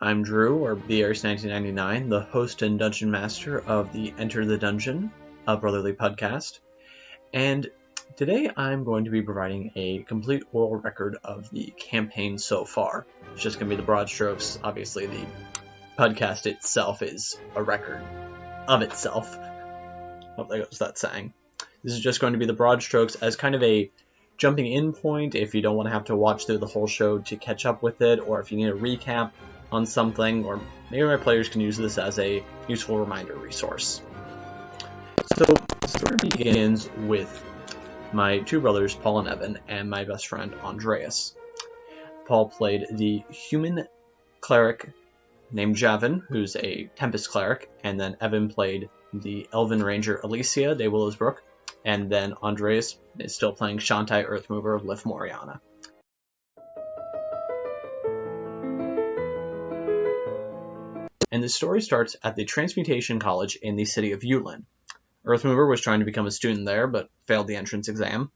I'm Drew, or BRS1999, the host and dungeon master of the Enter the Dungeon, a brotherly podcast. And today I'm going to be providing a complete oral record of the campaign so far. It's just going to be the broad strokes. Obviously, the podcast itself is a record of itself. Hope that goes without saying. This is just going to be the broad strokes as kind of a jumping in point if you don't want to have to watch through the whole show to catch up with it, or if you need a recap on something, or maybe my players can use this as a useful reminder resource. So the story begins with my two brothers, Paul and Evan, and my best friend, Andreas. Paul played the human cleric named Javin, who's a Tempest cleric, and then Evan played the elven ranger Alicia de Willowsbrook, and then Andreas is still playing Shantai Earthmover of Lif Moriana. And the story starts at the Transmutation College in the city of Yulin. Earthmover was trying to become a student there, but failed the entrance exam.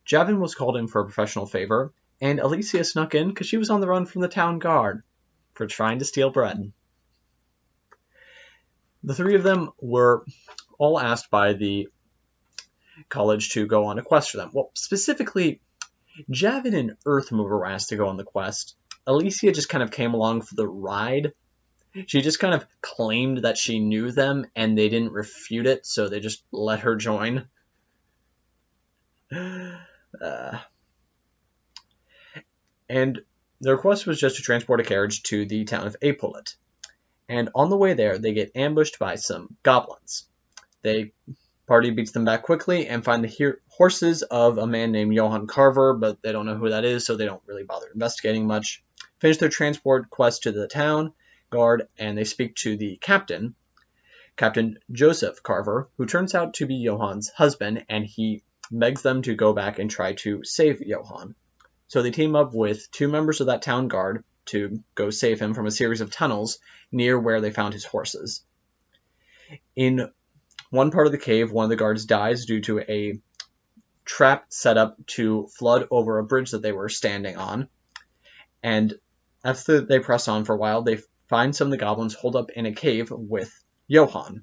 Javin was called in for a professional favor, and Alicia snuck in because she was on the run from the town guard for trying to steal bread. The three of them were all asked by the college to go on a quest for them. Well, specifically, Javin and Earthmover were asked to go on the quest. Alicia just kind of came along for the ride. She just kind of claimed that she knew them, and they didn't refute it, so they just let her join. And their quest was just to transport a carriage to the town of Apolit. And on the way there, they get ambushed by some goblins. The party beats them back quickly and find the horses of a man named Johann Carver, but they don't know who that is, so they don't really bother investigating much. Finish their transport quest to the town guard, and they speak to the captain, Captain Joseph Carver, who turns out to be Johann's husband, and he begs them to go back and try to save Johann. So they team up with two members of that town guard to go save him from a series of tunnels near where they found his horses. In one part of the cave, one of the guards dies due to a trap set up to flood over a bridge that they were standing on. And after they press on for a while, they find some of the goblins holed up in a cave with Johann.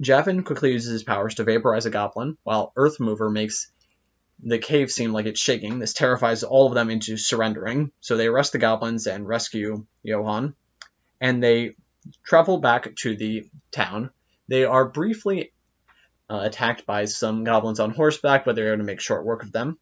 Javin quickly uses his powers to vaporize a goblin, while Earthmover makes the cave seem like it's shaking. This terrifies all of them into surrendering, so they arrest the goblins and rescue Johann, and they travel back to the town. They are briefly attacked by some goblins on horseback, but they're able to make short work of them.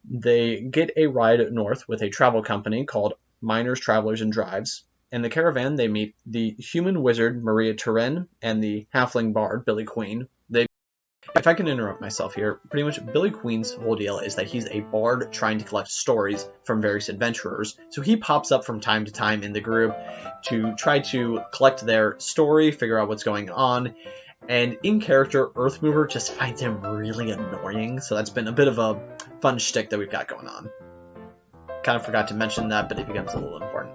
They get a ride north with a travel company called Miners, Travelers, and Drives. In the caravan, they meet the human wizard Maria Turin and the halfling bard Billy Queen. If I can interrupt myself here, pretty much Billy Queen's whole deal is that he's a bard trying to collect stories from various adventurers. So he pops up from time to time in the group to try to collect their story, figure out what's going on. And in character, Earthmover just finds him really annoying. So that's been a bit of a fun shtick that we've got going on. Kind of forgot to mention that, but it becomes a little important.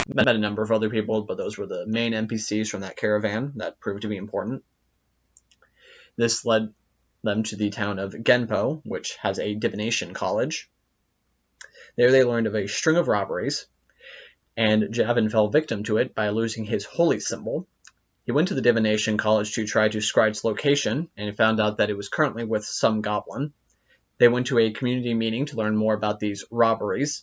Met a number of other people, but those were the main NPCs from that caravan that proved to be important. This led them to the town of Genpo, which has a divination college. There they learned of a string of robberies, and Javin fell victim to it by losing his holy symbol. He went to the divination college to try to scry its location, and he found out that it was currently with some goblin. They went to a community meeting to learn more about these robberies,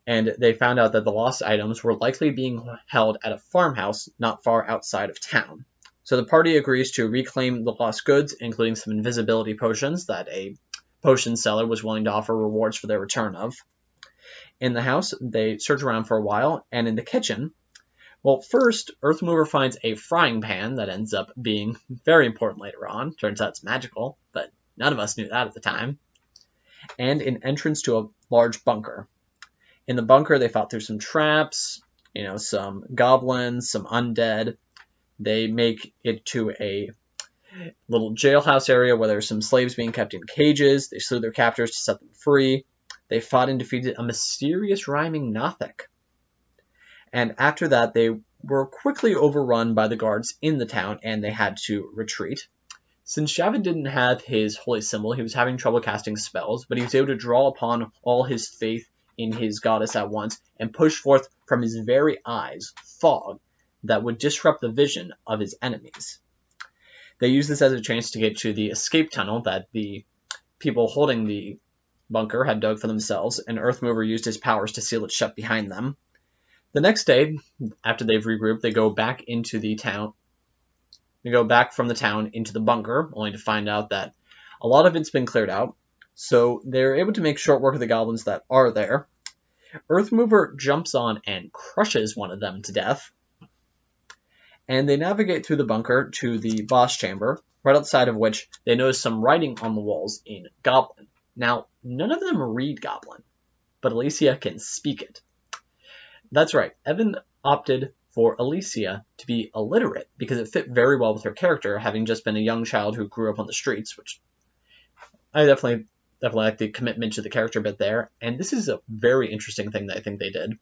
and they found out that the lost items were likely being held at a farmhouse not far outside of town. So the party agrees to reclaim the lost goods, including some invisibility potions that a potion seller was willing to offer rewards for their return of. In the house, they search around for a while, and in the kitchen, well, first, Earthmover finds a frying pan that ends up being very important later on. Turns out it's magical, but none of us knew that at the time. And an entrance to a large bunker. In the bunker, they fought through some traps, some goblins, some undead. They make it to a little jailhouse area where there's some slaves being kept in cages. They slew their captors to set them free. They fought and defeated a mysterious rhyming Nothic. And after that, they were quickly overrun by the guards in the town, and they had to retreat. Since Javin didn't have his holy symbol, he was having trouble casting spells, but he was able to draw upon all his faith in his goddess at once and push forth from his very eyes fog that would disrupt the vision of his enemies. They use this as a chance to get to the escape tunnel that the people holding the bunker had dug for themselves, and Earthmover used his powers to seal it shut behind them. The next day, after they've regrouped, they go back into the town. They go back from the town into the bunker, only to find out that a lot of it's been cleared out, so they're able to make short work of the goblins that are there. Earthmover jumps on and crushes one of them to death, and they navigate through the bunker to the boss chamber, right outside of which they notice some writing on the walls in Goblin. Now, none of them read Goblin, but Alicia can speak it. That's right, Evan opted for Alicia to be illiterate because it fit very well with her character, having just been a young child who grew up on the streets, which I definitely like the commitment to the character bit there. And this is a very interesting thing that I think they did.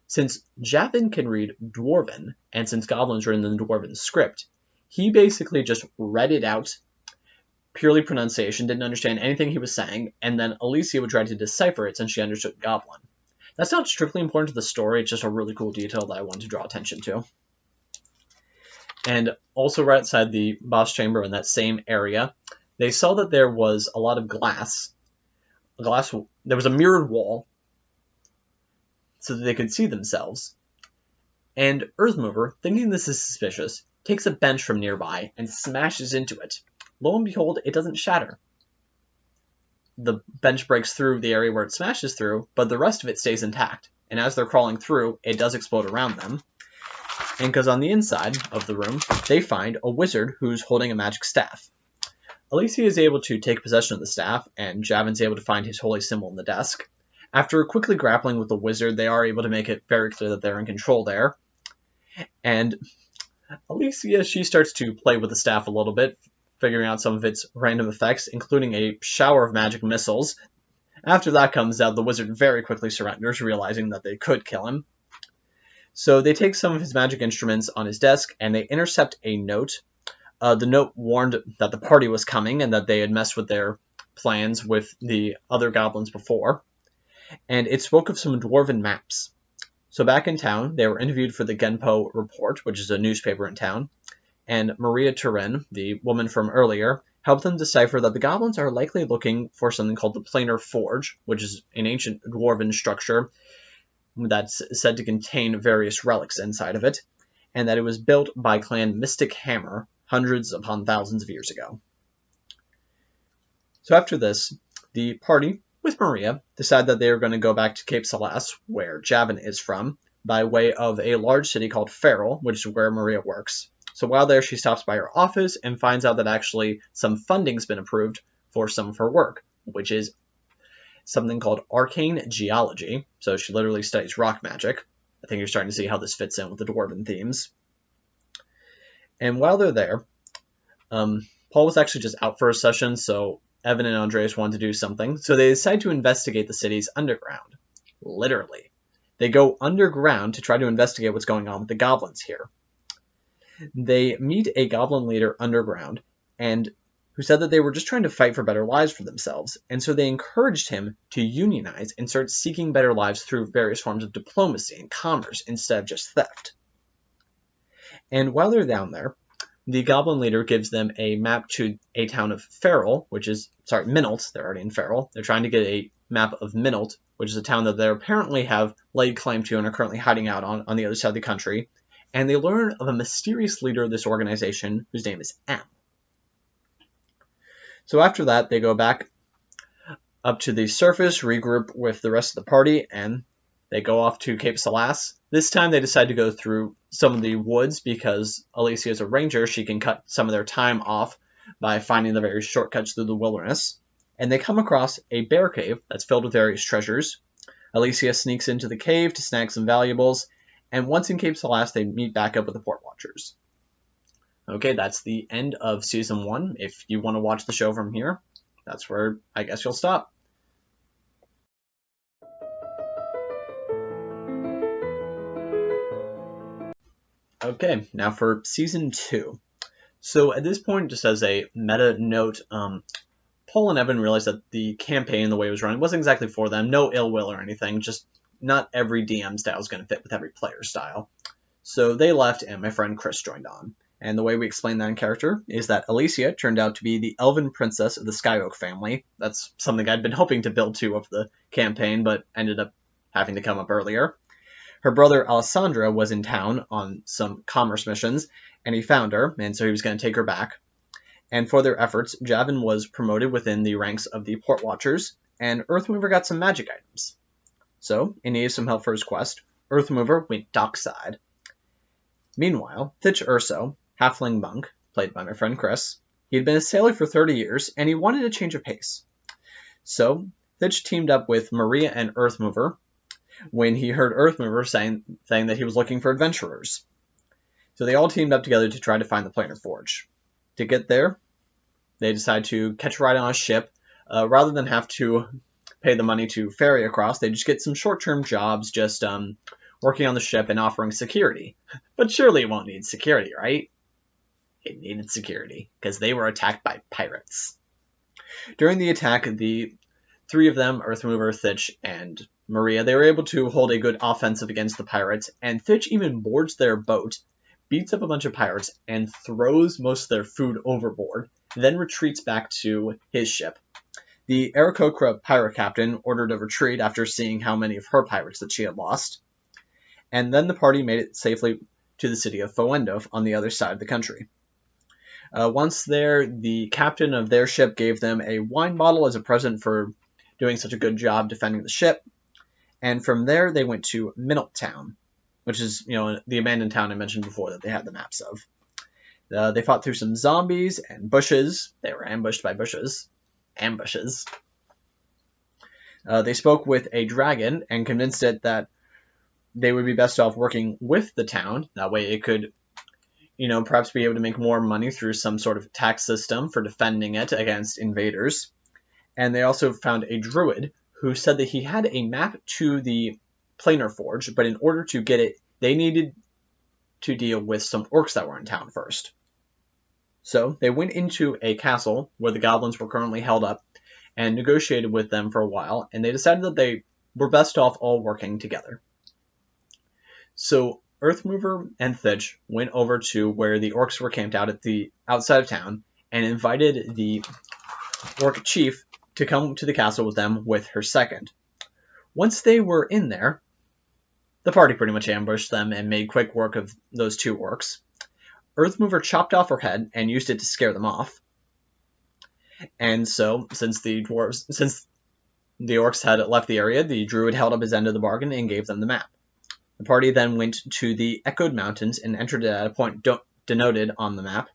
Since Javin can read Dwarven, and since Goblin's written in the Dwarven script, he basically just read it out, purely pronunciation, didn't understand anything he was saying, and then Alicia would try to decipher it since she understood Goblin. That's not strictly important to the story, it's just a really cool detail that I wanted to draw attention to. And also right outside the boss chamber in that same area, they saw that there was a lot of glass. There was a mirrored wall so that they could see themselves. And Earthmover, thinking this is suspicious, takes a bench from nearby and smashes into it. Lo and behold, it doesn't shatter. The bench breaks through the area where it smashes through, but the rest of it stays intact. And as they're crawling through, it does explode around them. And because on the inside of the room, they find a wizard who's holding a magic staff. Alicia is able to take possession of the staff, and Javin's able to find his holy symbol in the desk. After quickly grappling with the wizard, they are able to make it very clear that they're in control there. And Alicia, she starts to play with the staff a little bit, figuring out some of its random effects, including a shower of magic missiles. After that comes out, the wizard very quickly surrenders, realizing that they could kill him. So they take some of his magic instruments on his desk, and they intercept a note. The note warned that the party was coming, and that they had messed with their plans with the other goblins before. And it spoke of some dwarven maps. So back in town, they were interviewed for the Genpo Report, which is a newspaper in town, and Maria Turin, the woman from earlier, helped them decipher that the goblins are likely looking for something called the Planar Forge, which is an ancient dwarven structure that's said to contain various relics inside of it, and that it was built by Clan Mystic Hammer hundreds upon thousands of years ago. So after this, the party, with Maria, decide that they are going to go back to Cape Celeste, where Javin is from, by way of a large city called Farrell, which is where Maria works. So while there, she stops by her office and finds out that actually some funding's been approved for some of her work, which is something called arcane geology. So she literally studies rock magic. I think you're starting to see how this fits in with the dwarven themes. And while they're there, Paul was actually just out for a session, so Evan and Andreas wanted to do something, so they decide to investigate the city's underground. Literally. They go underground to try to investigate what's going on with the goblins here. They meet a goblin leader underground, and who said that they were just trying to fight for better lives for themselves, and so they encouraged him to unionize and start seeking better lives through various forms of diplomacy and commerce instead of just theft. And while they're down there, the goblin leader gives them a map to a town of Farrell, Minalt. They're already in Farrell. They're trying to get a map of Minalt, which is a town that they apparently have laid claim to and are currently hiding out on the other side of the country. And they learn of a mysterious leader of this organization whose name is M. So after that, they go back up to the surface, regroup with the rest of the party, and they go off to Cape Celeste. This time they decide to go through some of the woods because Alicia is a ranger. She can cut some of their time off by finding the various shortcuts through the wilderness. And they come across a bear cave that's filled with various treasures. Alicia sneaks into the cave to snag some valuables. And once in Cape Celeste, they meet back up with the Port Watchers. Okay, that's the end of Season 1. If you want to watch the show from here, that's where I guess you'll stop. Okay, now for Season 2. So at this point, just as a meta note, Paul and Evan realized that the campaign, the way it was running, wasn't exactly for them. No ill will or anything, just not every DM style is going to fit with every player style. So they left, and my friend Chris joined on. And the way we explain that in character is that Alicia turned out to be the elven princess of the Skyoak family. That's something I'd been hoping to build to of the campaign, but ended up having to come up earlier. Her brother Alessandra was in town on some commerce missions, and he found her, and so he was going to take her back. And for their efforts, Javin was promoted within the ranks of the Port Watchers, and Earthmover got some magic items. So, in need of some help for his quest, Earthmover went dockside. Meanwhile, Thitch Urso, halfling monk, played by my friend Chris, he had been a sailor for 30 years, and he wanted a change of pace. So, Thitch teamed up with Maria and Earthmover when he heard Earthmover saying that he was looking for adventurers. So they all teamed up together to try to find the Planar Forge. To get there, they decided to catch a ride on a ship. Rather than have to pay the money to ferry across, they just get some short-term jobs just working on the ship and offering security. But surely it won't need security, right? It needed security, because they were attacked by pirates. During the attack, the three of them, Earthmover, Thitch, and Maria, they were able to hold a good offensive against the pirates, and Thitch even boards their boat, beats up a bunch of pirates, and throws most of their food overboard, then retreats back to his ship. The Aarakocra pirate captain ordered a retreat after seeing how many of her pirates that she had lost, and then the party made it safely to the city of Foendo on the other side of the country. Once there, the captain of their ship gave them a wine bottle as a present for doing such a good job defending the ship, and from there they went to Minneltown, which is, the abandoned town I mentioned before that they had the maps of. They fought through some zombies and bushes. They were ambushed by bushes. Ambushes. They spoke with a dragon and convinced it that they would be best off working with the town. That way it could, perhaps be able to make more money through some sort of tax system for defending it against invaders. And they also found a druid who said that he had a map to the Planar Forge, but in order to get it, they needed to deal with some orcs that were in town first. So they went into a castle where the goblins were currently held up and negotiated with them for a while, and they decided that they were best off all working together. So Earthmover and Thitch went over to where the orcs were camped out at the outside of town and invited the orc chief to come to the castle with them with her second. Once they were in there, the party pretty much ambushed them and made quick work of those two orcs. Earthmover chopped off her head and used it to scare them off. And so, since the orcs had left the area, the druid held up his end of the bargain and gave them the map. The party then went to the Echoed Mountains and entered it at a point denoted on the map.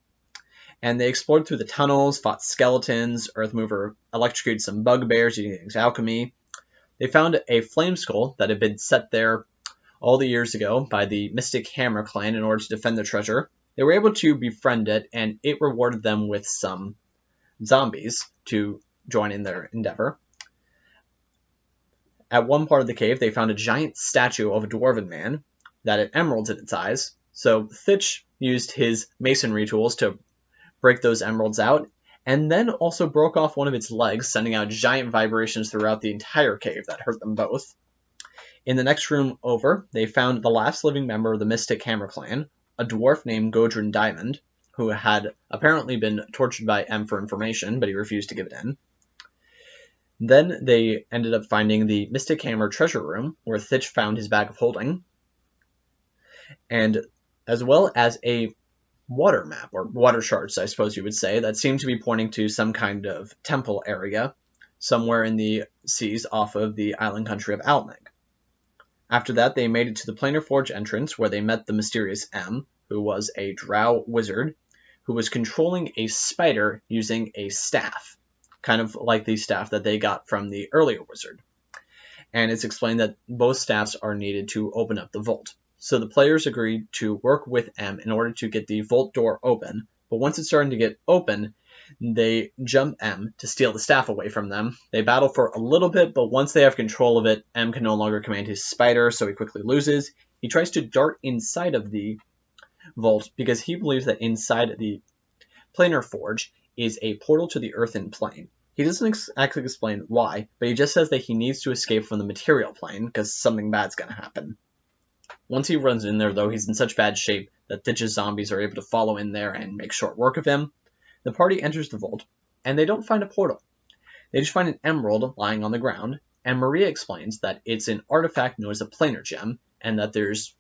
And they explored through the tunnels, fought skeletons. Earthmover electrocuted some bugbears using his alchemy. They found a flame skull that had been set there all the years ago by the Mystic Hammer clan in order to defend the treasure. They were able to befriend it, and it rewarded them with some zombies to join in their endeavor. At one part of the cave, they found a giant statue of a dwarven man that had emeralds in its eyes. So Thitch used his masonry tools to break those emeralds out, and then also broke off one of its legs, sending out giant vibrations throughout the entire cave that hurt them both. In the next room over, they found the last living member of the Mystic Hammer clan, a dwarf named Godrin Diamond, who had apparently been tortured by M for information, but he refused to give it in. Then they ended up finding the Mystic Hammer treasure room, where Thitch found his bag of holding, and as well as a water map, or water charts, I suppose you would say, that seemed to be pointing to some kind of temple area somewhere in the seas off of the island country of Almeg. After that, they made it to the Planar Forge entrance, where they met the mysterious M, who was a drow wizard, who was controlling a spider using a staff, kind of like the staff that they got from the earlier wizard. And it's explained that both staffs are needed to open up the vault. So the players agreed to work with M in order to get the vault door open, but once it's starting to get open, they jump M to steal the staff away from them. They battle for a little bit, but once they have control of it, M can no longer command his spider, so he quickly loses. He tries to dart inside of the vault because he believes that inside the Planar Forge is a portal to the earthen plane. He doesn't actually explain why, but he just says that he needs to escape from the material plane because something bad's going to happen. Once he runs in there, though, he's in such bad shape that Thitch's zombies are able to follow in there and make short work of him. The party enters the vault, and they don't find a portal. They just find an emerald lying on the ground, and Maria explains that it's an artifact known as a planar gem, and that there's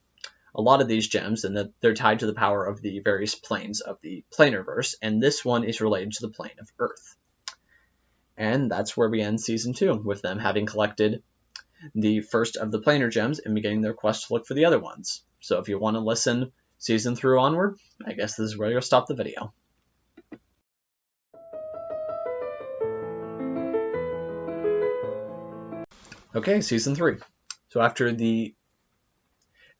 a lot of these gems, and that they're tied to the power of the various planes of the planarverse, and this one is related to the plane of Earth. And that's where we end Season 2, with them having collected the first of the planar gems and beginning their quest to look for the other ones. So if you want to listen Season 3 onward, I guess this is where you'll stop the video. Okay, Season 3. So after the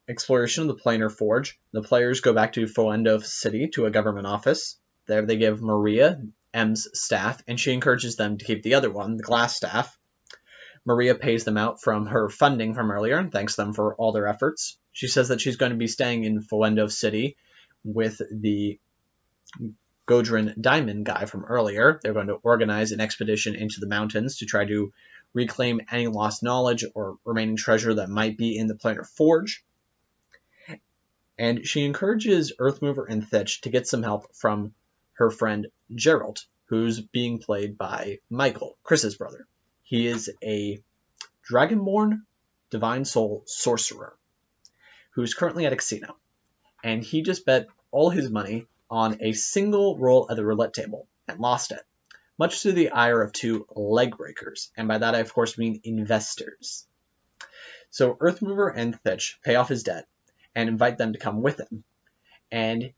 exploration of the Planar Forge, the players go back to Foendo City to a government office. There they give Maria M's staff, and she encourages them to keep the other one, the glass staff. Maria pays them out from her funding from earlier and thanks them for all their efforts. She says that she's going to be staying in Foendo City with the Godrin Diamond guy from earlier. They're going to organize an expedition into the mountains to try to reclaim any lost knowledge or remaining treasure that might be in the Planar Forge. And she encourages Earthmover and Thitch to get some help from her friend Geralt, who's being played by Michael, Chris's brother. He is a Dragonborn Divine Soul sorcerer who's currently at a casino, and he just bet all his money on a single roll at the roulette table and lost it, much to the ire of two leg breakers, and by that I of course mean investors. So Earthmover and Thitch pay off his debt and invite them to come with him. And,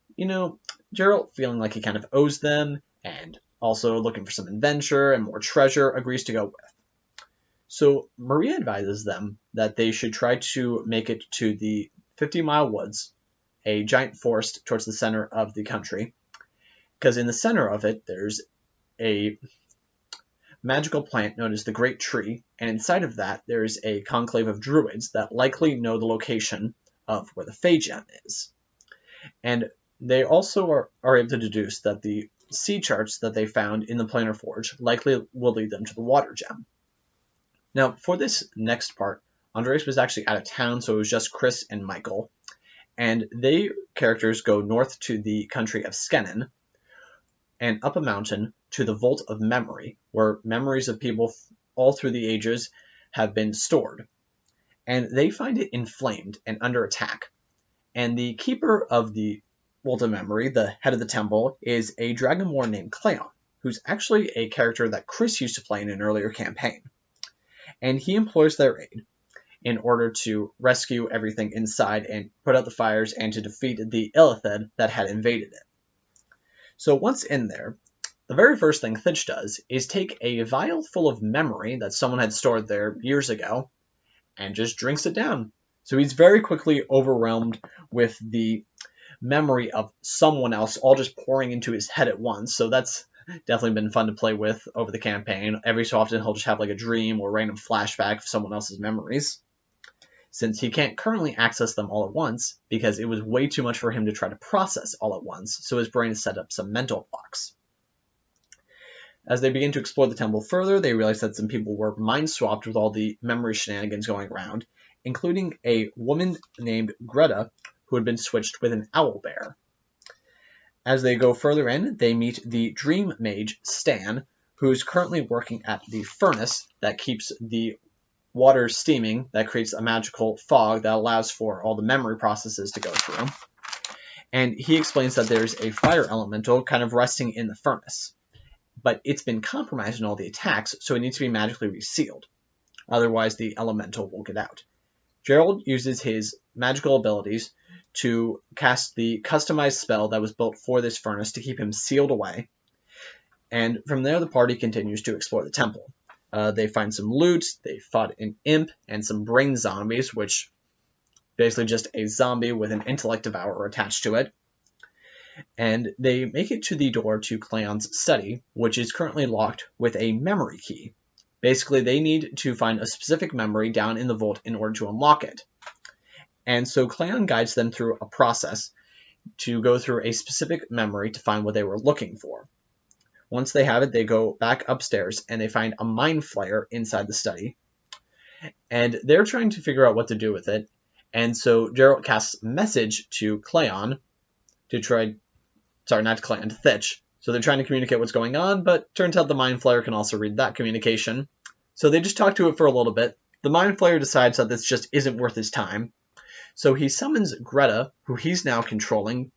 Geralt, feeling like he kind of owes them, and also looking for some adventure and more treasure, agrees to go with. So Maria advises them that they should try to make it to the 50-mile woods, a giant forest towards the center of the country, because in the center of it there's a magical plant known as the Great Tree, and inside of that there's a conclave of druids that likely know the location of where the Fey Gem is. And they also are able to deduce that the sea charts that they found in the Planar Forge likely will lead them to the Water Gem. Now, for this next part, Andres was actually out of town, so it was just Chris and Michael. And they characters go north to the country of Skenin and up a mountain to the Vault of Memory, where memories of people all through the ages have been stored. And they find it inflamed and under attack. And the keeper of the Vault of Memory, the head of the temple, is a Dragonborn named Cleon, who's actually a character that Chris used to play in an earlier campaign. And he implores their aid in order to rescue everything inside and put out the fires and to defeat the Illithid that had invaded it. So once in there, the very first thing Thitch does is take a vial full of memory that someone had stored there years ago and just drinks it down. So he's very quickly overwhelmed with the memory of someone else all just pouring into his head at once. So that's definitely been fun to play with over the campaign. Every so often he'll just have like a dream or random flashback of someone else's memories, since he can't currently access them all at once because it was way too much for him to try to process all at once, so his brain has set up some mental blocks. As they begin to explore the temple further, they realize that some people were mind-swapped with all the memory shenanigans going around, including a woman named Greta who had been switched with an owlbear. As they go further in, they meet the dream mage, Stan, who is currently working at the furnace that keeps the water steaming, that creates a magical fog that allows for all the memory processes to go through. And he explains that there's a fire elemental kind of resting in the furnace, but it's been compromised in all the attacks, so it needs to be magically resealed. Otherwise, the elemental will get out. Gerald uses his magical abilities to cast the customized spell that was built for this furnace to keep him sealed away. And from there, the party continues to explore the temple. They find some loot, they fought an imp and some brain zombies, which basically just a zombie with an intellect devourer attached to it. And they make it to the door to Cleon's study, which is currently locked with a memory key. Basically, they need to find a specific memory down in the vault in order to unlock it. And so Cleon guides them through a process to go through a specific memory to find what they were looking for. Once they have it, they go back upstairs and they find a mind flayer inside the study. And they're trying to figure out what to do with it. And so Geralt casts a message to Cleon to try, sorry, not to Cleon, to Thitch. So they're trying to communicate what's going on, but turns out the mind flayer can also read that communication. So they just talk to it for a little bit. The mind flayer decides that this just isn't worth his time. So he summons Greta, who he's now controlling.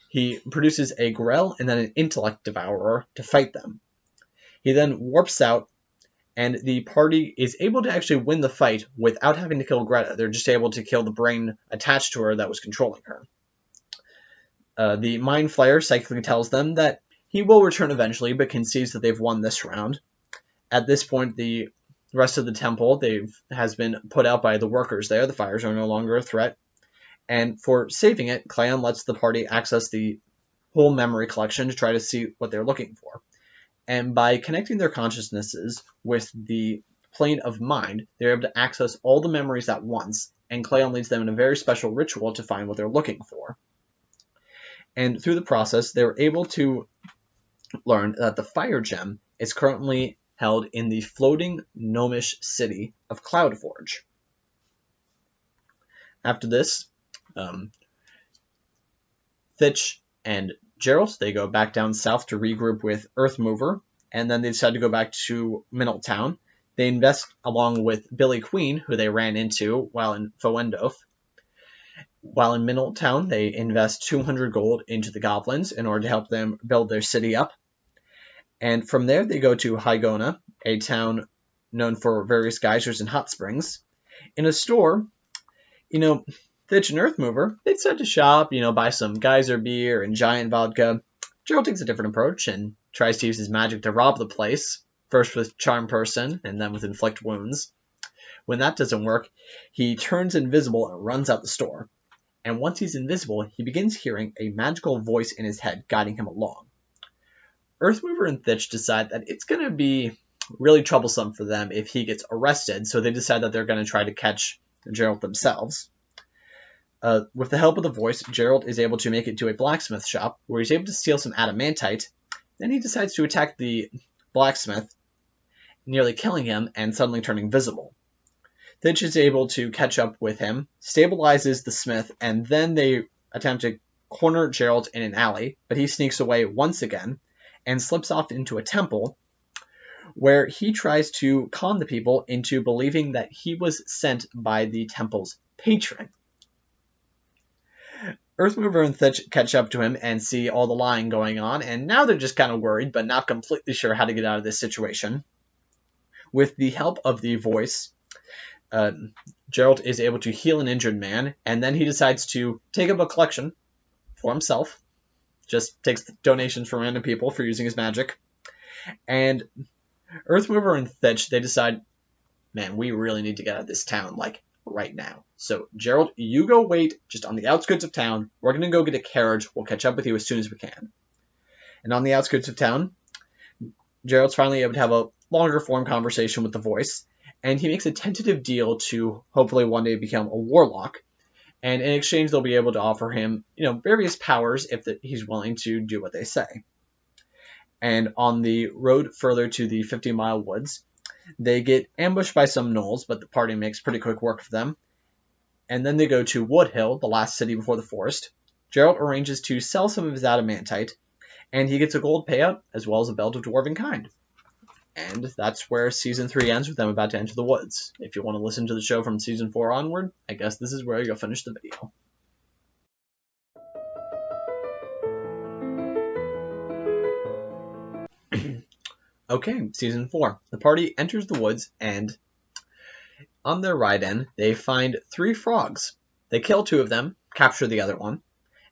He produces a Grell and then an intellect devourer to fight them. He then warps out, and the party is able to actually win the fight without having to kill Greta. They're just able to kill the brain attached to her that was controlling her. The mind flayer psychically tells them that he will return eventually, but concedes that they've won this round. At this point, the rest of the temple has been put out by the workers there. The fires are no longer a threat. And for saving it, Cleon lets the party access the whole memory collection to try to see what they're looking for. And by connecting their consciousnesses with the plane of mind, they're able to access all the memories at once, and Cleon leads them in a very special ritual to find what they're looking for. And through the process, they were able to learn that the fire gem is currently held in the floating gnomish city of Cloudforge. After this, Thitch and Geralt, they go back down south to regroup with Earthmover, and then they decide to go back to Minneltown. They invest along with Billy Queen, who they ran into while in Foendorf. While in Minneltown, they invest 200 gold into the goblins in order to help them build their city up. And from there, they go to Hygona, a town known for various geysers and hot springs. In a store, Thitch and Earthmover, they decide to shop, buy some geyser beer and giant vodka. Geralt takes a different approach and tries to use his magic to rob the place, first with Charm Person and then with Inflict Wounds. When that doesn't work, he turns invisible and runs out the store. And once he's invisible, he begins hearing a magical voice in his head guiding him along. Earthmover and Thitch decide that it's going to be really troublesome for them if he gets arrested, so they decide that they're going to try to catch Geralt themselves. With the help of the voice, Geralt is able to make it to a blacksmith shop, where he's able to steal some adamantite. Then he decides to attack the blacksmith, nearly killing him and suddenly turning visible. Thitch is able to catch up with him, stabilizes the smith, and then they attempt to corner Geralt in an alley, but he sneaks away once again and slips off into a temple, where he tries to con the people into believing that he was sent by the temple's patron. Earthmover and Thitch catch up to him and see all the lying going on, and now they're just kind of worried, but not completely sure how to get out of this situation. With the help of the voice, Geralt is able to heal an injured man, and then he decides to take up a collection for himself. Just takes donations from random people for using his magic. And Earthmover and Thitch, they decide, man, we really need to get out of this town, right now. So, Geralt, you go wait just on the outskirts of town. We're going to go get a carriage. We'll catch up with you as soon as we can. And on the outskirts of town, Geralt's finally able to have a longer form conversation with the voice, and he makes a tentative deal to hopefully one day become a warlock. And in exchange, they'll be able to offer him, various powers if he's willing to do what they say. And on the road further to the 50-mile woods, they get ambushed by some gnolls, but the party makes pretty quick work of them. And then they go to Woodhill, the last city before the forest. Geralt arranges to sell some of his adamantite, and he gets a gold payout, as well as a belt of dwarven kind. And that's where Season 3 ends, with them about to enter the woods. If you want to listen to the show from Season 4 onward, I guess this is where you'll finish the video. Okay, Season 4. The party enters the woods, and on their ride in, they find 3 frogs. They kill 2 of them, capture the other one,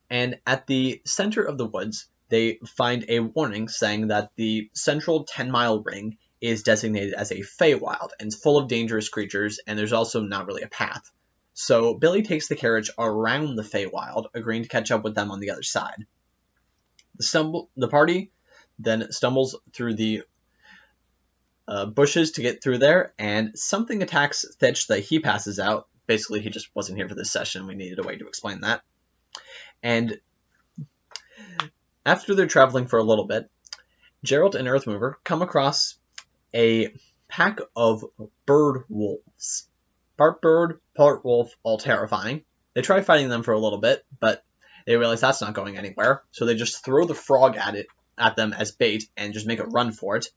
and at the center of the woods, they find a warning saying that the central 10-mile ring is designated as a Feywild and it's full of dangerous creatures, and there's also not really a path. So Billy takes the carriage around the Feywild, agreeing to catch up with them on the other side. The party then stumbles through the bushes to get through there, and something attacks Thitch that he passes out. Basically, he just wasn't here for this session. We needed a way to explain that. And after they're traveling for a little bit, Gerald and Earthmover come across a pack of bird wolves. Part bird, part wolf, all terrifying. They try fighting them for a little bit, but they realize that's not going anywhere, so they just throw the frog at them as bait and just make a run for it.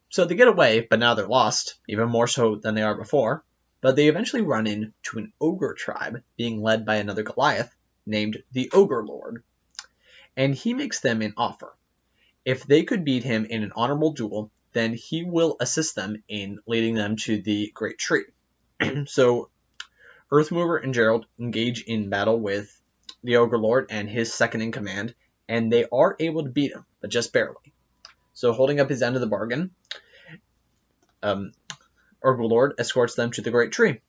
So they get away, but now they're lost, even more so than they are before. But they eventually run into an ogre tribe being led by another Goliath named the Ogre Lord. And he makes them an offer. If they could beat him in an honorable duel, then he will assist them in leading them to the Great Tree. So Earthmover and Gerald engage in battle with the Ogre Lord and his second in command, and they are able to beat him, but just barely. So holding up his end of the bargain, Ogre Lord escorts them to the Great Tree.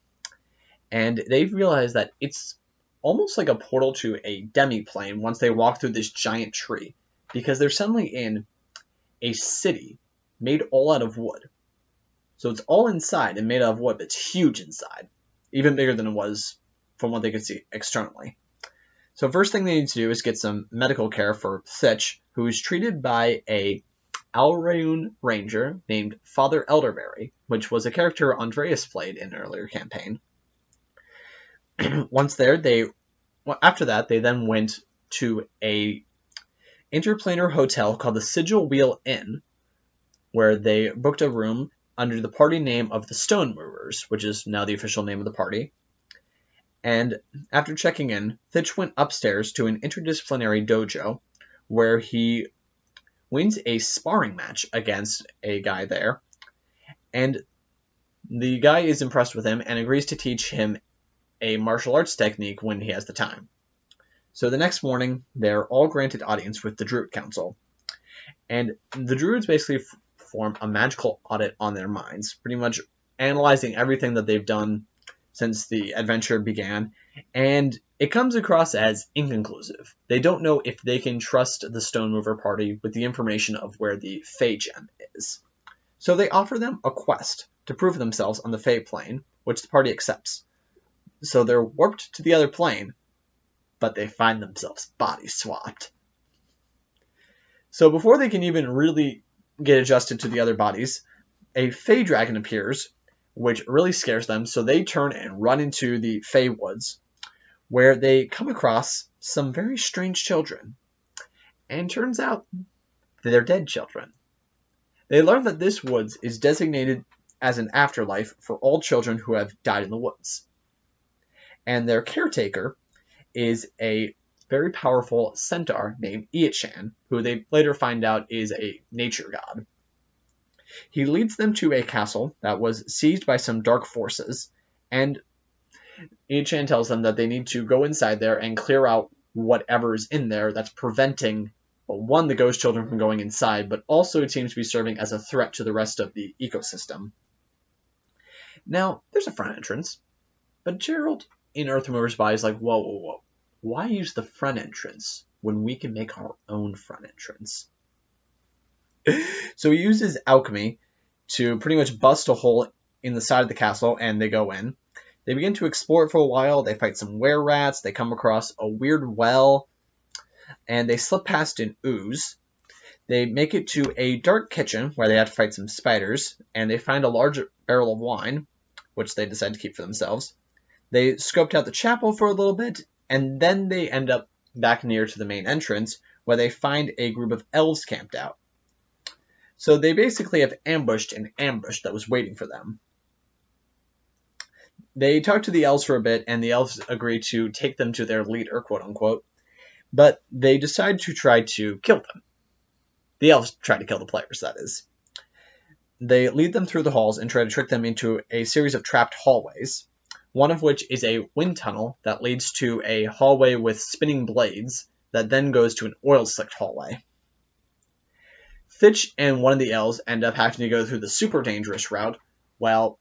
And they realize that it's almost like a portal to a demi-plane once they walk through this giant tree, because they're suddenly in a city made all out of wood. So it's all inside and made out of wood, but it's huge inside, even bigger than it was from what they could see externally. So first thing they need to do is get some medical care for Thitch, who is treated by a Alraun ranger named Father Elderberry, which was a character Andreas played in an earlier campaign. Once there, after that, they then went to a interplanar hotel called the Sigil Wheel Inn, where they booked a room under the party name of the Stone Movers, which is now the official name of the party. And after checking in, Thitch went upstairs to an interdisciplinary dojo, where he wins a sparring match against a guy there, and the guy is impressed with him and agrees to teach him a martial arts technique when he has the time. So the next morning, they're all granted audience with the Druid Council, and the Druids basically form a magical audit on their minds, pretty much analyzing everything that they've done since the adventure began, and it comes across as inconclusive. They don't know if they can trust the Stone Mover party with the information of where the Fey Gem is. So they offer them a quest to prove themselves on the Fey plane, which the party accepts. So they're warped to the other plane, but they find themselves body swapped. So before they can even really get adjusted to the other bodies, a Fey Dragon appears, which really scares them, so they turn and run into the Fey Woods, where they come across some very strange children. And turns out they're dead children. They learn that this woods is designated as an afterlife for all children who have died in the woods. And their caretaker is a very powerful centaur named Iachan, who they later find out is a nature god. He leads them to a castle that was seized by some dark forces, and Iachan tells them that they need to go inside there and clear out whatever is in there that's preventing, well, one, the ghost children from going inside, but also it seems to be serving as a threat to the rest of the ecosystem. Now, there's a front entrance, but Gerald in Earthmover's body is like, whoa. Why use the front entrance when we can make our own front entrance? So he uses alchemy to pretty much bust a hole in the side of the castle, and they go in. They begin to explore it for a while. They fight some were-rats. They come across a weird well, and they slip past an ooze. They make it to a dark kitchen where they have to fight some spiders, and they find a large barrel of wine, which they decide to keep for themselves. They scoped out the chapel for a little bit, and then they end up back near to the main entrance, where they find a group of elves camped out. So they basically have ambushed an ambush that was waiting for them. They talk to the elves for a bit, and the elves agree to take them to their leader, quote-unquote, but they decide to try to kill them. The elves try to kill the players, that is. They lead them through the halls and try to trick them into a series of trapped hallways, one of which is a wind tunnel that leads to a hallway with spinning blades that then goes to an oil-slicked hallway. Thitch and one of the elves end up having to go through the super dangerous route, while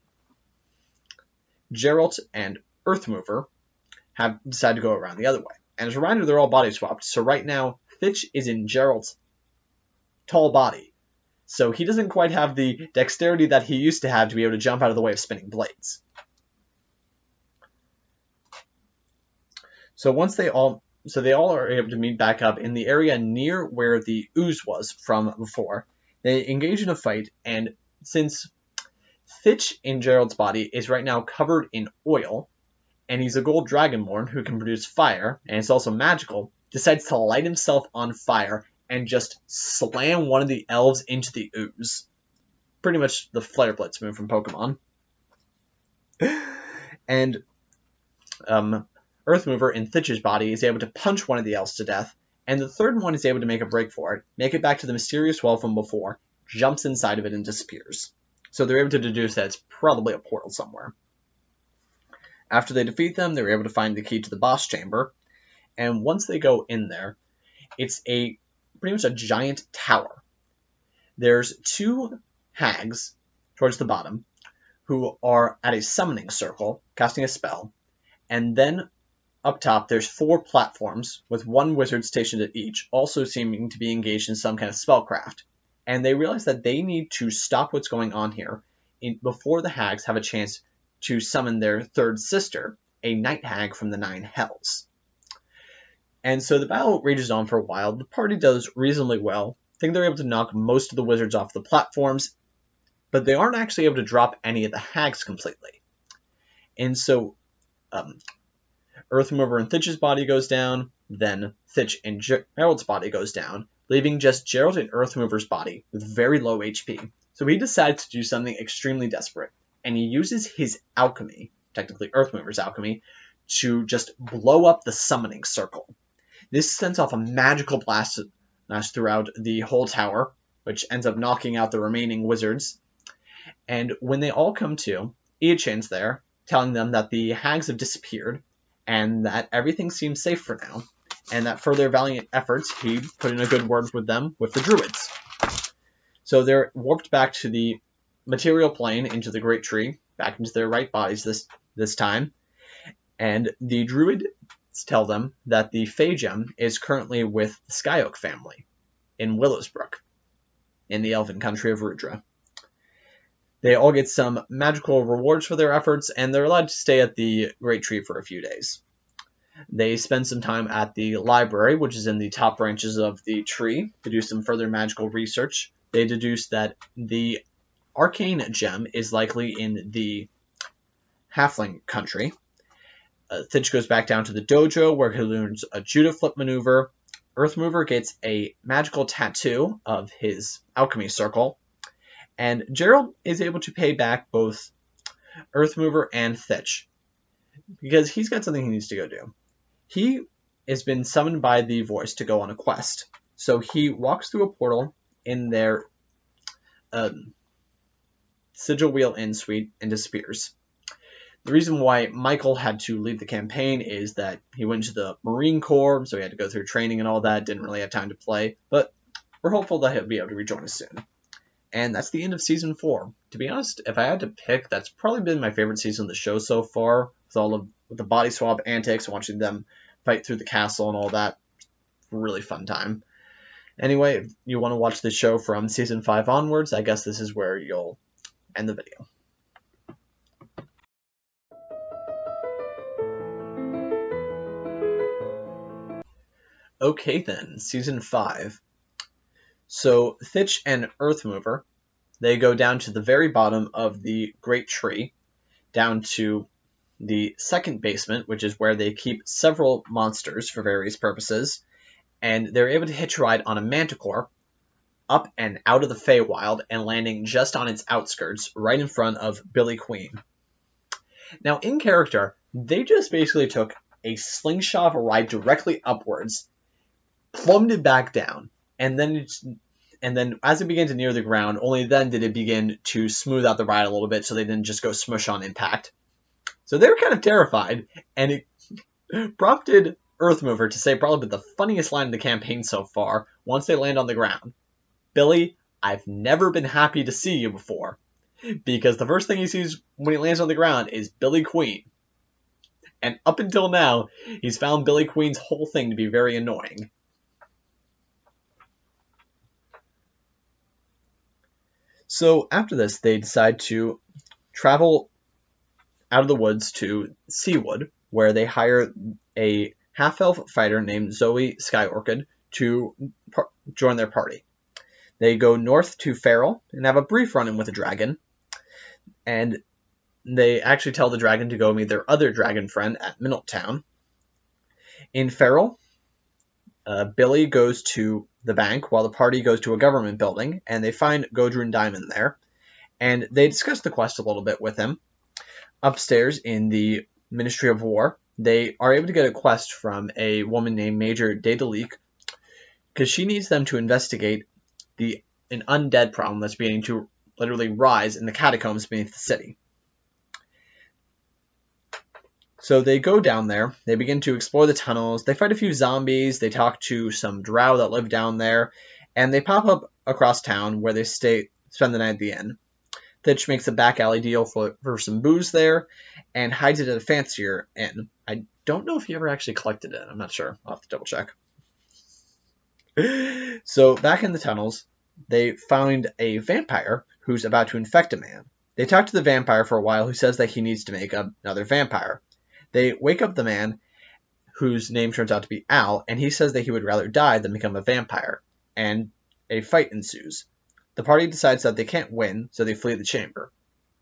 Geralt and Earthmover have decided to go around the other way. And as a reminder, they're all body swapped, so right now, Thitch is in Geralt's tall body, so he doesn't quite have the dexterity that he used to have to be able to jump out of the way of spinning blades. So once they all so they all are able to meet back up in the area near where the ooze was from before. They engage in a fight, and since Fitch in Gerald's body is right now covered in oil, and he's a gold dragonborn who can produce fire, and it's also magical, decides to light himself on fire and just slam one of the elves into the ooze. Pretty much the Flare Blitz move from Pokemon. And Earthmover in Fitch's body is able to punch one of the elves to death, and the third one is able to make a break for it, make it back to the mysterious well from before, jumps inside of it and disappears. So they're able to deduce that it's probably a portal somewhere. After they defeat them, they're able to find the key to the boss chamber, and once they go in there, it's pretty much a giant tower. There's two hags towards the bottom who are at a summoning circle, casting a spell, and then up top there's 4 platforms with 1 wizard stationed at each, also seeming to be engaged in some kind of spellcraft. And they realize that they need to stop what's going on here before the hags have a chance to summon their third sister, a night hag from the 9 hells. And so the battle rages on for a while. The party does reasonably well. I think they're able to knock most of the wizards off the platforms, but they aren't actually able to drop any of the hags completely. And so Earthmover and Thitch's body goes down, then Thitch and Gerald's body goes down, leaving just Gerald and Earthmover's body with very low HP. So he decides to do something extremely desperate, and he uses his alchemy, technically Earthmover's alchemy, to just blow up the summoning circle. This sends off a magical blast throughout the whole tower, which ends up knocking out the remaining wizards. And when they all come to, Iachin's there, telling them that the hags have disappeared, and that everything seems safe for now, and that for their valiant efforts, he put in a good word with them with the druids. So they're warped back to the material plane, into the Great Tree, back into their right bodies this time, and the druids tell them that the Fey Gem is currently with the Skyoak family in Willowsbrook, in the elven country of Rudra. They all get some magical rewards for their efforts, and they're allowed to stay at the Great Tree for a few days. They spend some time at the library, which is in the top branches of the tree, to do some further magical research. They deduce that the Arcane Gem is likely in the Halfling country. Thitch goes back down to the dojo, where he learns a Judo Flip maneuver. Earthmover gets a magical tattoo of his alchemy circle. And Gerald is able to pay back both Earthmover and Thitch, because he's got something he needs to go do. He has been summoned by the voice to go on a quest. So he walks through a portal in their Sigil Wheel Inn suite and disappears. The reason why Michael had to leave the campaign is that he went to the Marine Corps, so he had to go through training and all that, didn't really have time to play, but we're hopeful that he'll be able to rejoin us soon. And that's the end of Season 4. To be honest, if I had to pick, that's probably been my favorite season of the show so far, with the body swap antics, watching them fight through the castle and all that. Really fun time. Anyway, if you want to watch the show from Season 5 onwards, I guess this is where you'll end the video. Okay then, Season 5. So Thitch and Earthmover, they go down to the very bottom of the Great Tree, down to the second basement, which is where they keep several monsters for various purposes, and they're able to hitch a ride on a manticore up and out of the Feywild and landing just on its outskirts, right in front of Billy Queen. Now, in character, they just basically took a slingshot of a ride directly upwards, plummeted back down, and then as it began to near the ground, only then did it begin to smooth out the ride a little bit so they didn't just go smush on impact. So they were kind of terrified, and it prompted Earthmover to say probably the funniest line in the campaign so far once they land on the ground. Billy, I've never been happy to see you before. Because the first thing he sees when he lands on the ground is Billy Queen. And up until now, he's found Billy Queen's whole thing to be very annoying. So after this, they decide to travel out of the woods to Seawood, where they hire a half-elf fighter named Zoe Skyorchid to join their party. They go north to Feral and have a brief run-in with a dragon, and they actually tell the dragon to go meet their other dragon friend at Middletown. In Feral, Billy goes to the bank while the party goes to a government building, and they find Godrun Diamond there, and they discuss the quest a little bit with him. Upstairs in the Ministry of War, they are able to get a quest from a woman named Major Daedalique, because she needs them to investigate an undead problem that's beginning to literally rise in the catacombs beneath the city. So they go down there, they begin to explore the tunnels, they fight a few zombies, they talk to some drow that live down there, and they pop up across town where they spend the night at the inn. Thitch makes a back alley deal for some booze there, and hides it at a fancier inn. I don't know if he ever actually collected it, I'm not sure, I'll have to double check. So back in the tunnels, they find a vampire who's about to infect a man. They talk to the vampire for a while, who says that he needs to make another vampire. They wake up the man, whose name turns out to be Al, and he says that he would rather die than become a vampire, and a fight ensues. The party decides that they can't win, so they flee the chamber.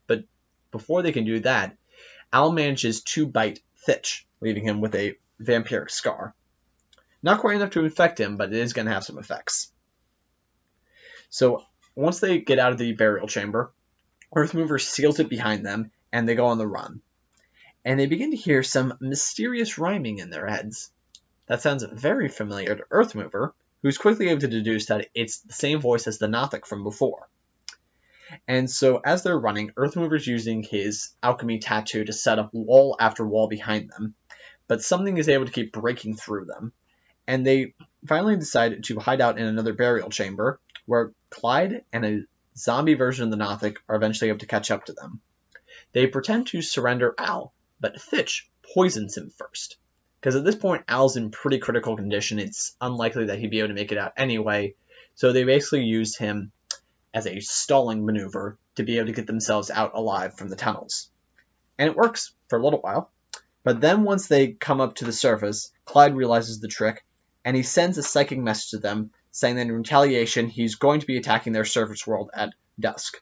But before they can do that, Al manages to bite Thitch, leaving him with a vampiric scar. Not quite enough to infect him, but it is going to have some effects. So once they get out of the burial chamber, Earthmover seals it behind them, and they go on the run. And they begin to hear some mysterious rhyming in their heads. That sounds very familiar to Earthmover, who's quickly able to deduce that it's the same voice as the Nothic from before. And so as they're running, Earthmover's using his alchemy tattoo to set up wall after wall behind them, but something is able to keep breaking through them. And they finally decide to hide out in another burial chamber, where Clyde and a zombie version of the Nothic are eventually able to catch up to them. They pretend to surrender Al, but Thitch poisons him first. Because at this point, Al's in pretty critical condition. It's unlikely that he'd be able to make it out anyway. So they basically used him as a stalling maneuver to be able to get themselves out alive from the tunnels. And it works for a little while. But then once they come up to the surface, Clyde realizes the trick, and he sends a psychic message to them saying that in retaliation, he's going to be attacking their surface world at dusk.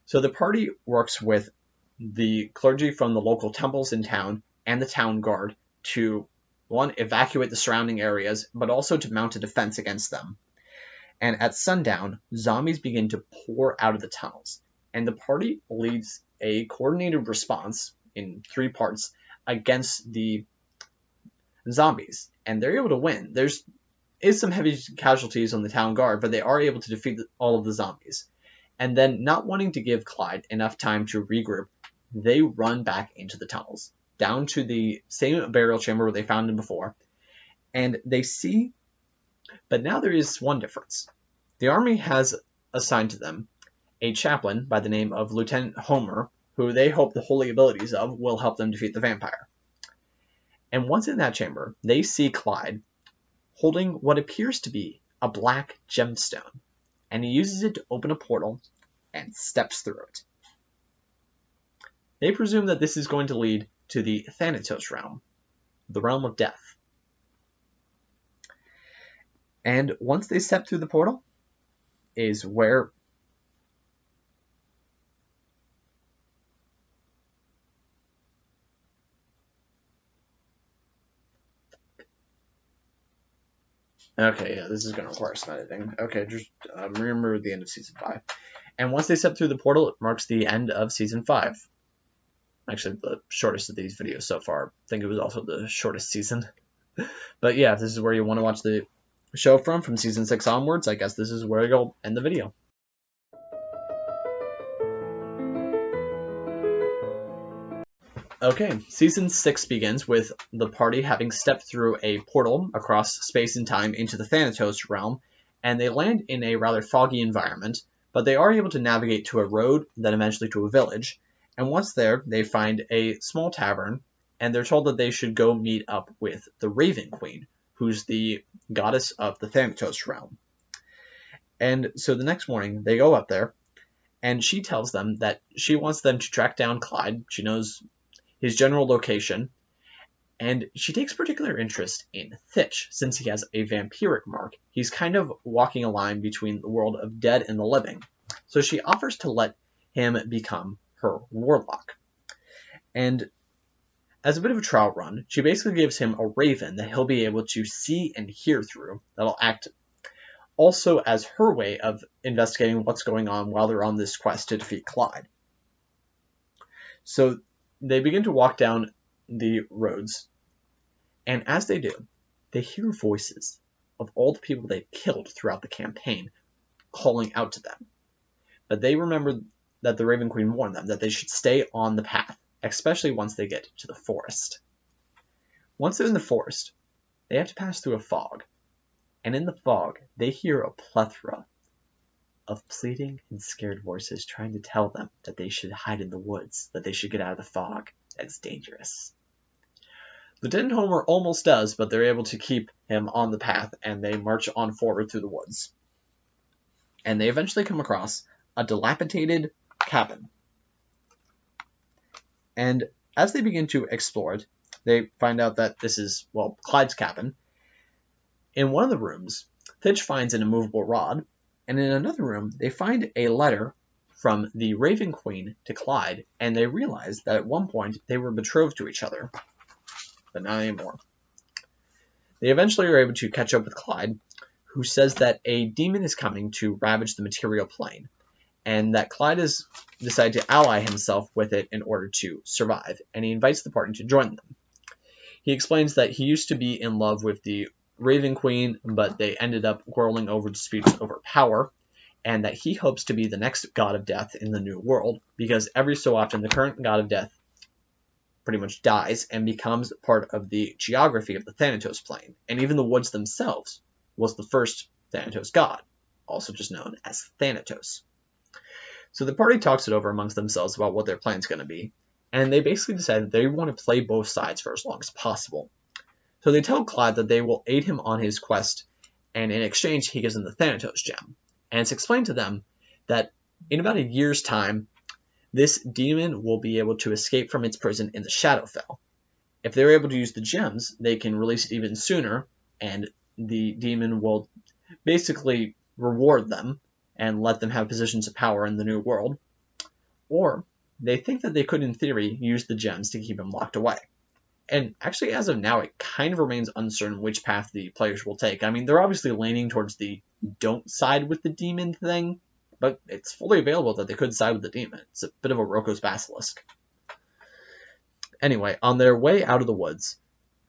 So the party works with the clergy from the local temples in town and the town guard to, one, evacuate the surrounding areas, but also to mount a defense against them. And at sundown, zombies begin to pour out of the tunnels, and the party leads a coordinated response in 3 parts against the zombies, and they're able to win. There is some heavy casualties on the town guard, but they are able to defeat all of the zombies. And then, not wanting to give Clyde enough time to regroup, they run back into the tunnels, down to the same burial chamber where they found him before, and they see, but now there is one difference. The army has assigned to them a chaplain by the name of Lieutenant Homer, who they hope the holy abilities of will help them defeat the vampire. And once in that chamber, they see Clyde holding what appears to be a black gemstone, and he uses it to open a portal and steps through it. They presume that this is going to lead to the Thanatos realm, the realm of death. And once they step through the portal is where okay, yeah, this is going to require some editing. Okay, just remember the end of Season 5. And once they step through the portal, it marks the end of Season 5. Actually, the shortest of these videos so far. I think it was also the shortest season. But yeah, if this is where you want to watch the show from Season 6 onwards, I guess this is where you'll end the video. Okay, Season 6 begins with the party having stepped through a portal across space and time into the Thanatos realm, and they land in a rather foggy environment, but they are able to navigate to a road, then eventually to a village, and once there, they find a small tavern, and they're told that they should go meet up with the Raven Queen, who's the goddess of the Thanatos realm. And so the next morning, they go up there, and she tells them that she wants them to track down Clyde. She knows his general location, And she takes particular interest in Thitch, since he has a vampiric mark. He's kind of walking a line between the world of dead and the living. So she offers to let him become her warlock. And as a bit of a trial run, she basically gives him a raven that he'll be able to see and hear through, that'll act also as her way of investigating what's going on while they're on this quest to defeat Clyde. So they begin to walk down the roads, and as they do, they hear voices of all the people they've killed throughout the campaign calling out to them. But they remember that the Raven Queen warned them that they should stay on the path, especially once they get to the forest. Once they're in the forest, they have to pass through a fog, and in the fog, they hear a plethora of pleading and scared voices trying to tell them that they should hide in the woods, that they should get out of the fog, that it's dangerous. Lieutenant Homer almost does, but they're able to keep him on the path, and they march on forward through the woods. And they eventually come across a dilapidated cabin. And as they begin to explore it, they find out that this is, well, Clyde's cabin. In one of the rooms, Thitch finds an immovable rod, and in another room, they find a letter from the Raven Queen to Clyde, and they realize that at one point they were betrothed to each other, but not anymore. They eventually are able to catch up with Clyde, who says that a demon is coming to ravage the material plane, and that Clyde has decided to ally himself with it in order to survive, and he invites the party to join them. He explains that he used to be in love with the Raven Queen, but they ended up quarreling over disputes over power, and that he hopes to be the next god of death in the new world, because every so often the current god of death pretty much dies and becomes part of the geography of the Thanatos plane, and even the woods themselves was the first Thanatos god, also just known as Thanatos. So the party talks it over amongst themselves about what their plan's going to be, and they basically decide that they want to play both sides for as long as possible. So they tell Clyde that they will aid him on his quest, and in exchange he gives them the Thanatos gem. And it's explained to them that in about a year's time, this demon will be able to escape from its prison in the Shadowfell. If they're able to use the gems, they can release it even sooner, and the demon will basically reward them and let them have positions of power in the new world. Or they think that they could, in theory, use the gems to keep him locked away. And actually, as of now, it kind of remains uncertain which path the players will take. I mean, they're obviously leaning towards the don't side with the demon thing, but it's fully available that they could side with the demon. It's a bit of a Roko's Basilisk. Anyway, on their way out of the woods,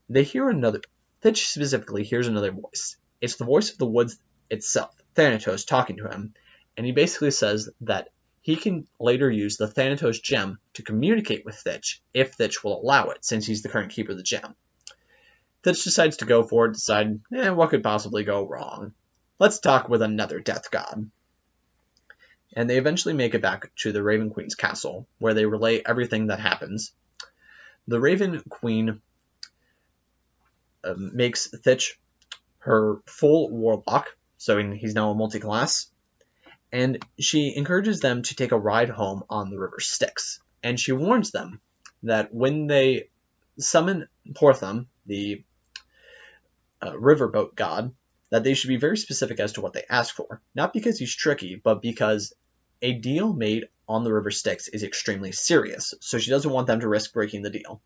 they hear another... Thitch specifically hears another voice. It's the voice of the woods itself, Thanatos, talking to him, and he basically says that he can later use the Thanatos gem to communicate with Thitch, if Thitch will allow it, since he's the current keeper of the gem. Thitch decides to go for it, decide, what could possibly go wrong? Let's talk with another death god. And they eventually make it back to the Raven Queen's castle, where they relay everything that happens. The Raven Queen makes Thitch her full warlock, so he's now a multi-class, and she encourages them to take a ride home on the river Styx. And she warns them that when they summon Porthum, the riverboat god, that they should be very specific as to what they ask for. Not because he's tricky, but because a deal made on the river Styx is extremely serious, so she doesn't want them to risk breaking the deal.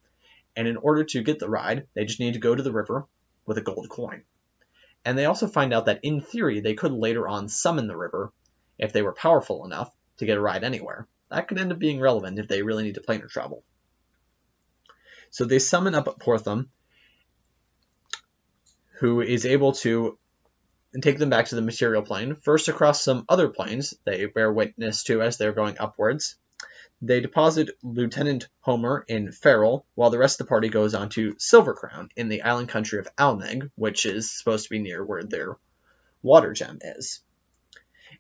And in order to get the ride, they just need to go to the river with a gold coin. And they also find out that in theory, they could later on summon the river if they were powerful enough to get a ride anywhere. That could end up being relevant if they really need to planar travel. So they summon up Porthum, who is able to take them back to the material plane, first across some other planes they bear witness to as they're going upwards. They deposit Lieutenant Homer in Ferrell, while the rest of the party goes on to Silver Crown in the island country of Alneg, which is supposed to be near where their water gem is.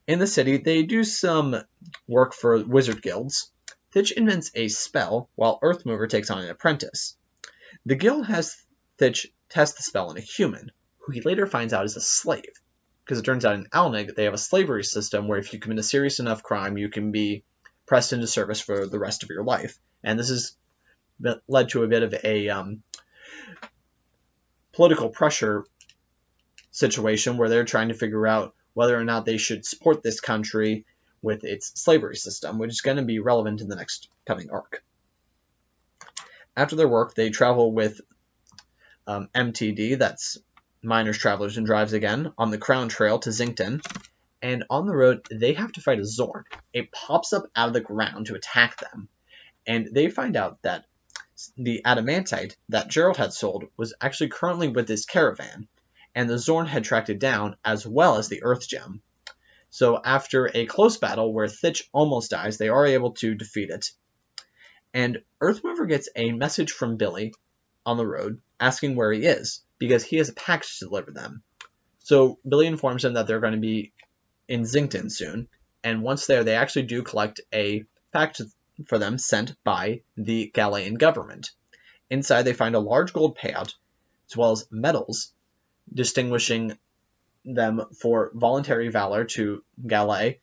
In the city, they do some work for wizard guilds. Thitch invents a spell, while Earthmover takes on an apprentice. The guild has Thitch test the spell on a human, who he later finds out is a slave, because it turns out in Alneg they have a slavery system where if you commit a serious enough crime, you can be pressed into service for the rest of your life. And this has led to a bit of a political pressure situation where they're trying to figure out whether or not they should support this country with its slavery system, which is going to be relevant in the next coming arc. After their work, they travel with MTD, that's Miners, Travelers, and Drives again, on the Crown Trail to Zinkton, and on the road, they have to fight a Zorn. It pops up out of the ground to attack them, and they find out that the adamantite that Gerald had sold was actually currently with this caravan, and the Zorn had tracked it down, as well as the Earth Gem. So after a close battle where Thitch almost dies, they are able to defeat it. And Earthmover gets a message from Billy on the road asking where he is, because he has a package to deliver them. So Billy informs him that they're going to be in Zinkton soon, and once there, they actually do collect a package for them sent by the Galilean government. Inside, they find a large gold payout, as well as medals distinguishing them for voluntary valor to Galay,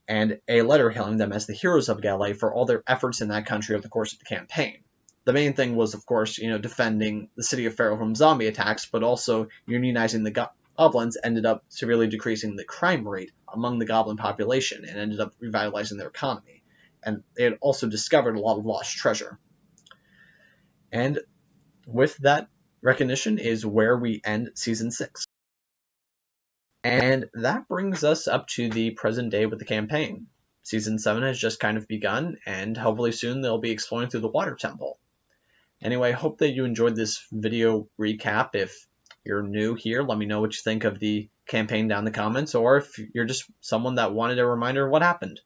and a letter hailing them as the heroes of Galay for all their efforts in that country over the course of the campaign. The main thing was, of course, defending the city of Pharaoh from zombie attacks, but also unionizing the goblins ended up severely decreasing the crime rate among the goblin population and ended up revitalizing their economy. And they had also discovered a lot of lost treasure. And with that recognition is where we end Season 6. And that brings us up to the present day with the campaign. Season 7 has just kind of begun, and hopefully soon they'll be exploring through the Water Temple. Anyway, I hope that you enjoyed this video recap. If you're new here, let me know what you think of the campaign down in the comments, or if you're just someone that wanted a reminder of what happened.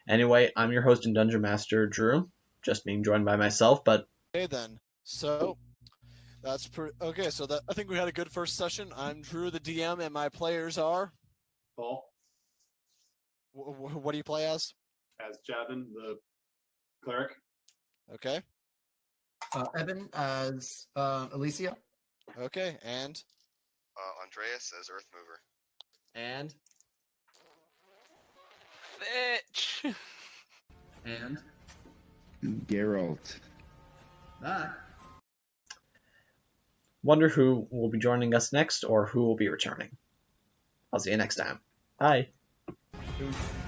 Anyway, I'm your host and Dungeon Master, Drew, just being joined by myself, but... Okay then, so... That's okay. So I think we had a good first session. I'm Drew, the DM, and my players are Paul. What do you play as? As Javin, the cleric. Okay. Evan as Alicia. Okay, and Andreas as Earthmover. And Bitch. And Geralt. Wonder who will be joining us next or who will be returning. I'll see you next time. Bye. Peace.